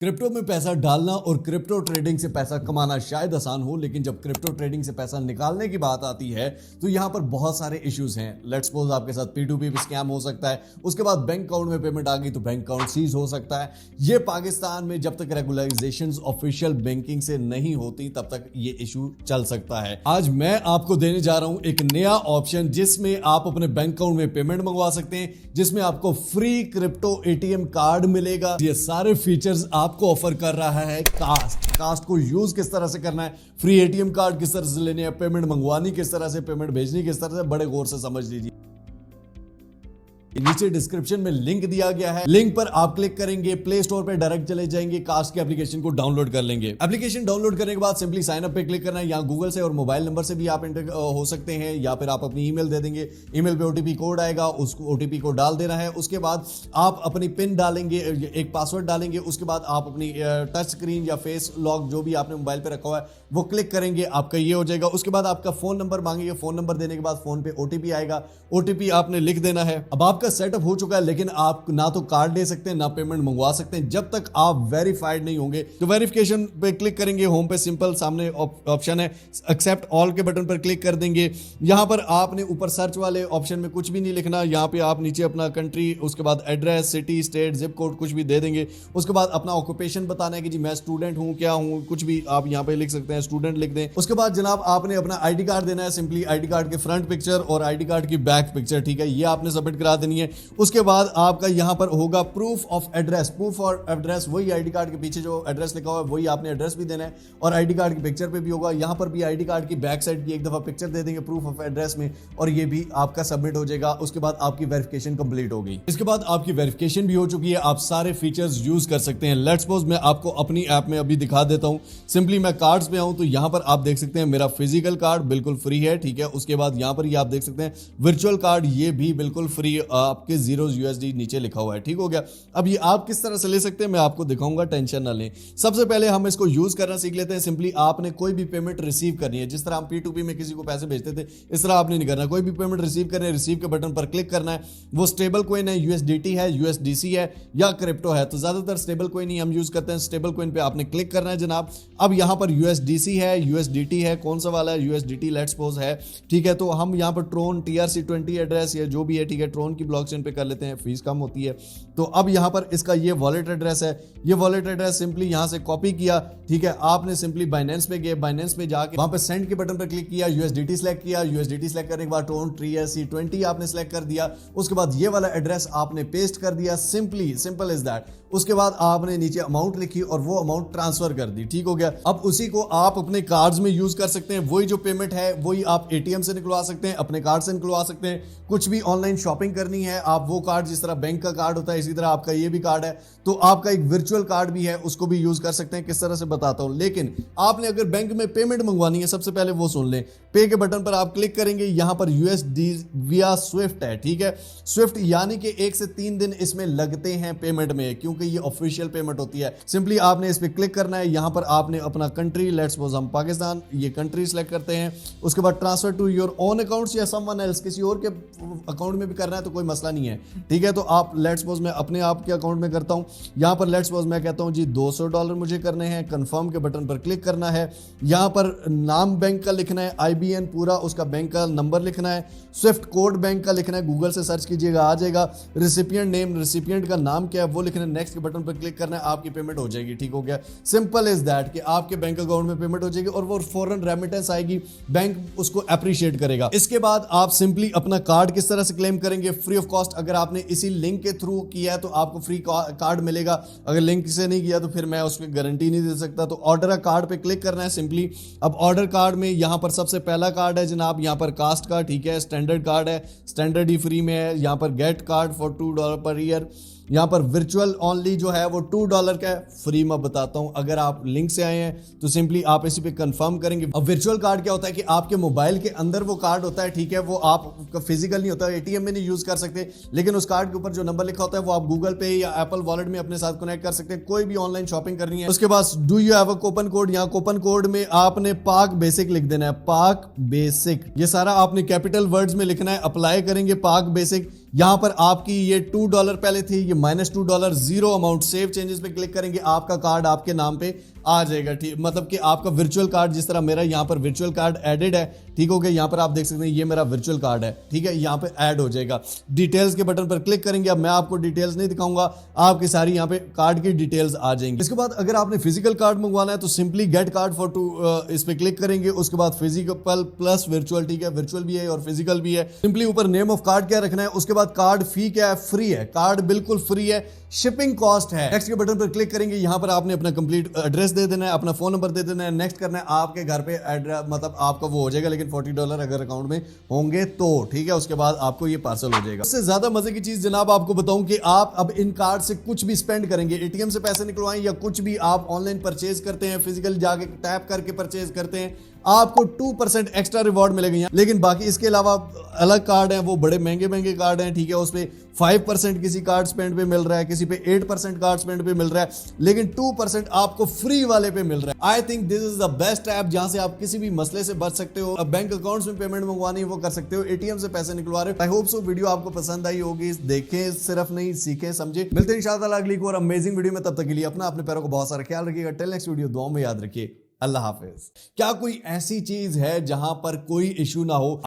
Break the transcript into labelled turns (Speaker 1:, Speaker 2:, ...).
Speaker 1: Crypto में पैसा डालना और क्रिप्टो ट्रेडिंग से पैसा कमाना शायद आसान हो, लेकिन जब क्रिप्टो ट्रेडिंग से पैसा निकालने की बात आती है तो यहां पर बहुत सारे इश्यूज हैं। लेट्स सपोज आपके साथ P2P स्कैम हो सकता है, उसके बाद बैंक अकाउंट में पेमेंट आ गई तो बैंक अकाउंट सीज हो सकता है। ये पाकिस्तान में जब तक रेगुलराइजेशंस ऑफिशियल बैंकिंग से नहीं होती तब तक ये इशू चल सकता है। आज मैं आपको देने जा रहा हूं एक नया ऑप्शन जिसमें आप अपने बैंक अकाउंट में पेमेंट मंगवा सकते हैं, जिसमें आपको फ्री क्रिप्टो ATM कार्ड मिलेगा। ये सारे फीचर्स आपको ऑफर कर रहा है कास्ट को यूज किस तरह से करना है, फ्री ATM कार्ड किस तरह से लेने हैं, पेमेंट मंगवानी किस तरह से, पेमेंट भेजनी किस तरह से, बड़े गौर से समझ लीजिए। नीचे डिस्क्रिप्शन में लिंक दिया गया है, लिंक पर आप क्लिक करेंगे, प्ले स्टोर पे डायरेक्ट चले जाएंगे, कास्ट के एप्लीकेशन को डाउनलोड कर लेंगे। एप्लीकेशन डाउनलोड करने के बाद सिंपली साइन अप पे क्लिक करना है। यहाँ गूगल से और मोबाइल नंबर से भी आप एंटर हो सकते हैं, या फिर आप अपनी ईमेल दे देंगे, ईमेल पे OTP कोड आएगा, उस OTP को डाल देना है। उसके बाद आप अपनी पिन डालेंगे, एक पासवर्ड डालेंगे, उसके बाद आप अपनी टच स्क्रीन या फेस लॉक जो भी आपने मोबाइल पे रखा हुआ है वो क्लिक करेंगे, आपका ये हो जाएगा। उसके बाद आपका फोन नंबर मांगेंगे, फोन नंबर देने के बाद फोन पे OTP आएगा, OTP आपने लिख देना है। अब आपका सेटअप हो चुका है, लेकिन आप ना तो कार्ड ले सकते हैं ना पेमेंट मंगवा सकते हैं जब तक आप वेरीफाइड नहीं होंगे। तो वेरिफिकेशन पे क्लिक करेंगे, होम पे सिंपल सामने ऑप्शन है एक्सेप्ट ऑल के बटन पर क्लिक कर देंगे। यहां पर आपने ऊपर सर्च वाले ऑप्शन में कुछ भी नहीं लिखना, यहां पे आप नीचे अपना कंट्री, उसके बाद address, city, state, zip code कुछ भी दे देंगे। उसके बाद अपना ऑक्यूपेशन बताना है कि जी मैं स्टूडेंट हूं, क्या हूं, कुछ भी आप यहां पे लिख सकते हैं, स्टूडेंट लिख दें। उसके बाद जनाब आपने अपना ID कार्ड देना है, सिंपली ID कार्ड के फ्रंट पिक्चर और ID कार्ड की बैक पिक्चर, ठीक है, ये आपने सबमिट करा देनी है। उसके बाद आपका यहां पर होगा proof of address, proof of address वही ID कार्ड के पीछे जो एड्रेस लिखा हुआ है वही आपने एड्रेस भी देना है, और ID कार्ड की पिक्चर पे भी होगा। यहां पर भी ID कार्ड की बैक साइड की एक दफा पिक्चर दे देंगे प्रूफ ऑफ एड्रेस में, और ये भी आपका सबमिट हो जाएगा। उसके बाद आपकी वेरिफिकेशन कंप्लीट हो गई। इसके बाद आपकी वेरिफिकेशन भी हो चुकी है, आप सारे फीचर्स यूज कर सकते हैं। लेट्स सपोज मैं आपको अपनी ऐप में अभी दिखा देता हूं। सिंपली मैं कार्ड्स पे आऊं तो यहां पर आप देख सकते हैं मेरा फिजिकल कार्ड बिल्कुल फ्री है, ठीक है। उसके बाद यहां पर ये आप देख सकते हैं वर्चुअल कार्ड, ये भी बिल्कुल फ्री, आपके $0 नीचे लिखा हुआ है, ठीक हो गया। अब ये आप किस तरह से ले सकते हैं मैं आपको दिखाऊंगा, टेंशन ना लें। सबसे पहले हम इसको यूज करना सीख लेते हैं। सिंपली आपने कोई भी पेमेंट रिसीव करनी है, जिस तरह हम P2P में किसी को पैसे भेजते थे इस तरह आपने नहीं करना। कोई भी पेमेंट रिसीव करनी है, रिसीव के बटन पर क्लिक करना है। वो स्टेबल कॉइन है, USDT है, USDC है या क्रिप्टो है, तो ज्यादातर स्टेबल कॉइन ही हम यूज करते हैं। स्टेबल कॉइन पे आपने क्लिक करना है जनाब। अब यहां पर USDC है, USDT है, कौन सा वाला है, USDT लेट्स सपोज है, ठीक है। तो हम यहां पर ट्रोन TRC20 एड्रेस या जो भी है, ठीक है, ट्रोन की ब्लॉकचेन पे कर लेते हैं, फीस कम होती है। तो अब यहां पर इसका ये वॉलेट एड्रेस है, ये वॉलेट एड्रेस सिंपली यहां से कॉपी किया, ठीक है। आपने सिंपली बाइनेंस पे गए, बाइनेंस पे जाके वहां पे सेंड के बटन पर क्लिक किया, USDT सेलेक्ट किया, USDT सेलेक्ट करने के बाद ट्रोन TRC20 आपने सेलेक्ट कर दिया। उसके बाद ये वाला एड्रेस आपने पेस्ट कर दिया, सिंपल इज दैट। उसके बाद आपने नीचे अमाउंट लिखी और वो अमाउंट ट्रांसफर कर दी, ठीक हो गया। अब उसी को आप अपने कार्ड्स में यूज कर सकते हैं। वही जो पेमेंट है वही आप ATM से निकलवा सकते हैं, अपने कार्ड से निकलवा सकते हैं। कुछ भी ऑनलाइन शॉपिंग करनी है, आप वो कार्ड, जिस तरह बैंक का कार्ड होता है इसी तरह आपका ये भी कार्ड है, तो आपका एक वर्चुअल कार्ड भी है, उसको भी यूज कर सकते हैं। किस तरह से बताता हूं, लेकिन आपने अगर बैंक में पेमेंट मंगवानी है सबसे पहले वो सुन लें। पे के बटन पर आप क्लिक करेंगे, यहां पर USD विया स्विफ्ट है, ठीक है। स्विफ्ट यानी कि 1 से 3 दिन इसमें लगते हैं पेमेंट में, क्योंकि ये ऑफिशियल पेमेंट होती है। सिंपली आपने इस पे क्लिक करना है, यहां पर आपने अपना कंट्री, लेट्स सपोज हम पाकिस्तान, ये कंट्री सेलेक्ट करते हैं। उसके बाद transfer to your own accounts या समवन एल्स, किसी और के अकाउंट में भी करना है तो कोई मसला नहीं है, ठीक है। तो आप लेट्स सपोज मैं अपने आप के अकाउंट में करता हूं, यहां पर लेट्स सपोज मैं कहता हूं जी $200 मुझे करने हैं, कंफर्म के बटन पर क्लिक करना है। यहां पर नाम बैंक का लिखना है, IBN पूरा, उसका बैंक का नंबर लिखना है, स्विफ्ट कोड बैंक का लिखना है, गूगल से सर्च कीजिएगा आ जाएगा। रिसिपिएंट नेम, रिसिपिएंट का नाम क्या है वो लिखना है, नेक्स्ट के बटन पर क्लिक करना है, आपकी पेमेंट हो जाएगी, ठीक हो गया। सिंपल इज दैट कि आपके बैंक अकाउंट में पेमेंट हो जाएगी और वो फौरन रेमिटेंस आएगी, बैंक उसको अप्रिशिएट करेगा। इसके बाद आप सिंपली अपना कार्ड किस तरह से क्लेम करेंगे, फ्री ऑफ कॉस्ट। अगर आपने इसी लिंक के थ्रू किया है तो आपको फ्री कार्ड मिलेगा, अगर लिंक से नहीं किया तो फिर मैं उसकी गारंटी नहीं दे सकता। तो ऑर्डर अ कार्ड पे क्लिक करना है सिंपली। अब ऑर्डर कार्ड में यहां पर सबसे पहला कार्ड है जनाब, यहां पर कास्ट का, ठीक है, स्टैंडर्ड कार्ड है, स्टैंडर्ड ही फ्री में है। यहां पर gate card for $2 per year, यहां पर वर्चुअल ओनली जो है वो $2 का है, फ्री में बताता हूं। अगर आप लिंक से आए हैं तो सिंपली आप इसी पे कंफर्म करेंगे। अब वर्चुअल कार्ड क्या होता है कि आपके मोबाइल के अंदर वो कार्ड होता है, ठीक है, वो आप फिजिकल नहीं होता, ATM में नहीं यूज कर सकते, लेकिन उस कार्ड के ऊपर जो नंबर लिखा होता है वो आप गूगल पे या एप्पल वॉलेट में अपने साथ कनेक्ट कर सकते हैं, कोई भी ऑनलाइन शॉपिंग करनी है। उसके बाद do you have a coupon code, यहाँ कूपन कोड में आपने पाक बेसिक लिख देना है, पाक बेसिक, ये सारा आपने कैपिटल वर्ड्स में लिखना है। अप्लाई करेंगे पाक बेसिक, यहां पर आपकी ये $2 पहले थी, ये -$2, जीरो अमाउंट, सेव चेंजेस पे क्लिक करेंगे, आपका कार्ड आपके नाम पे आ जाएगा। ठीक, मतलब कि आपका वर्चुअल कार्ड, जिस तरह मेरा यहाँ पर वर्चुअल कार्ड एडेड है, ठीक हो गया। यहाँ पर आप देख सकते हैं ये मेरा वर्चुअल कार्ड है, ठीक है, यहाँ पे ऐड हो जाएगा। डिटेल्स के बटन पर क्लिक करेंगे। अब मैं आपको डिटेल्स नहीं दिखाऊंगा, आपकी सारी यहाँ पे कार्ड की डिटेल्स आ जाएंगी। इसके बाद अगर आपने फिजिकल कार्ड मंगवाना है तो simply get card for to इस पे क्लिक करेंगे। उसके बाद फिजिकल प्लस वर्चुअल, ठीक है, वर्चुअल भी है और फिजिकल भी है। सिंपली ऊपर नेम ऑफ कार्ड क्या रखना है, उसके बाद कार्ड फी क्या है, फ्री है, कार्ड बिल्कुल फ्री है, शिपिंग कॉस्ट है। नेक्स्ट के बटन पर क्लिक करेंगे। यहां पर आपने अपना कंप्लीट एड्रेस दे देना है, अपना फोन नंबर दे देना है, नेक्स्ट करना है। आपके घर पे एड्रेस, मतलब आपका वो हो जाएगा, लेकिन $40 अगर अकाउंट में होंगे तो, ठीक है। उसके बाद आपको ये पार्सल हो जाएगा। उससे ज्यादा मजे की चीज जनाब आपको बताऊं कि आप अब इन कार्ड से कुछ भी स्पेंड करेंगे, एटीएम से पैसे निकलवाएं या कुछ भी आप ऑनलाइन परचेज करते हैं, फिजिकल जाके टैप करके परचेज करते हैं, आपको 2% एक्स्ट्रा रिवॉर्ड मिलेगा। लेकिन बाकी इसके अलावा अलग कार्ड हैं, वो बड़े महंगे महंगे कार्ड हैं, ठीक है। उस पे 5% किसी कार्ड स्पेंड पे मिल रहा है, किसी पे 8% कार्ड स्पेंड पे मिल रहा है, लेकिन 2% आपको फ्री वाले पे मिल रहा है। I think this is the best app जहां से आप किसी भी मसले से बच सकते हो। अब बैंक अकाउंट्स में पेमेंट मंगवानी है वो कर सकते हो, एटीएम से पैसे निकलवा रहे हो। आई होप सो वीडियो आपको पसंद आई होगी। देखें सिर्फ नहीं, सीखें समझे। मिलते हैं इंशाल्लाह अगली और अमेजिंग वीडियो में। तब तक के लिए अपने पैरों को बहुत सारा ख्याल रखिएगा। टिल नेक्स्ट वीडियो, दुआ में याद रखिए। अल्लाह हाफिज। क्या कोई ऐसी चीज है जहां पर कोई इशू ना हो?